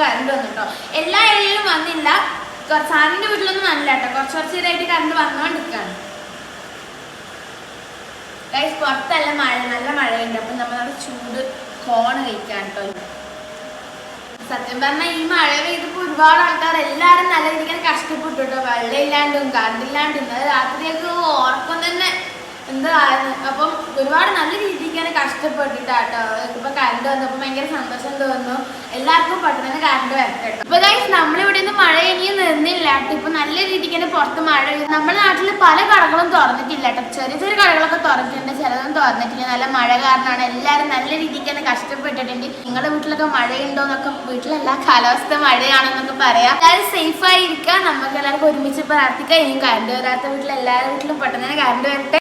Current വന്നു കേട്ടോ. എല്ലാ ഏരിയയിലും വന്നില്ല, സാറിന്റെ വീട്ടിലൊന്നും വന്നില്ല കേട്ടോ. കുറച്ച് നേരമായിട്ട് കറണ്ട് വന്നുകൊണ്ടിരിക്കുകയാണ്. ഗൈസ് പുറത്തല്ല മഴ, നല്ല മഴയുണ്ട്. അപ്പം നമ്മളവിടെ ചൂട് കോണ് കഴിക്കാൻ കേട്ടോ. സത്യം പറഞ്ഞാൽ ഈ മഴ പെയ്തപ്പോൾ ഒരുപാട് ആൾക്കാർ എല്ലാവരും നല്ല രീതിക്ക് കഷ്ടപ്പെട്ടു കേട്ടോ. വെള്ളം ഇല്ലാണ്ടും കറണ്ട് ഇല്ലാണ്ടും ഇന്നലെ രാത്രിയൊക്കെ ഉറക്കം തന്നെ എന്തായിരുന്നു. അപ്പം ഒരുപാട് നല്ല രീതിക്കാണ് കഷ്ടപ്പെട്ടിട്ടാട്ടോ. ഇപ്പൊ കറണ്ട് വന്നപ്പോൾ ഭയങ്കര സന്തോഷം തോന്നുന്നു. എല്ലാവർക്കും പെട്ടെന്ന് കറണ്ട് വരട്ടെ കേട്ടോ. ഇപ്പൊ ഗൈസ് നമ്മളിവിടെ നിന്ന് മഴ ഇനിയും നിന്നില്ല കേട്ടോ. ഇപ്പൊ നല്ല രീതിക്ക് തന്നെ പുറത്ത് മഴ പെയ്യും. നമ്മുടെ നാട്ടിൽ പല കടകളും തുറന്നിട്ടില്ല കേട്ടോ. ചെറിയ ചെറിയ കടകളൊക്കെ തുറന്നിട്ടുണ്ട്, ചിലതൊന്നും തുറന്നിട്ടില്ല. നല്ല മഴ കാരണമാണ് എല്ലാവരും നല്ല രീതിക്ക് തന്നെ കഷ്ടപ്പെട്ടിട്ടുണ്ട്. നിങ്ങളുടെ വീട്ടിലൊക്കെ മഴയുണ്ടോ എന്നൊക്കെ, വീട്ടിലെല്ലാ കാലാവസ്ഥ മഴയാണെന്നൊക്കെ പറയാം. എല്ലാവരും സേഫ് ആയിരിക്കാം. നമുക്ക് എല്ലാവർക്കും ഒരുമിച്ച് പ്രാർത്ഥിക്കാം. ഇനിയും കറണ്ട് വരാത്ത വീട്ടിൽ എല്ലാവരുടെ വീട്ടിലും പെട്ടെന്ന് തന്നെ കറണ്ട് വരട്ടെ.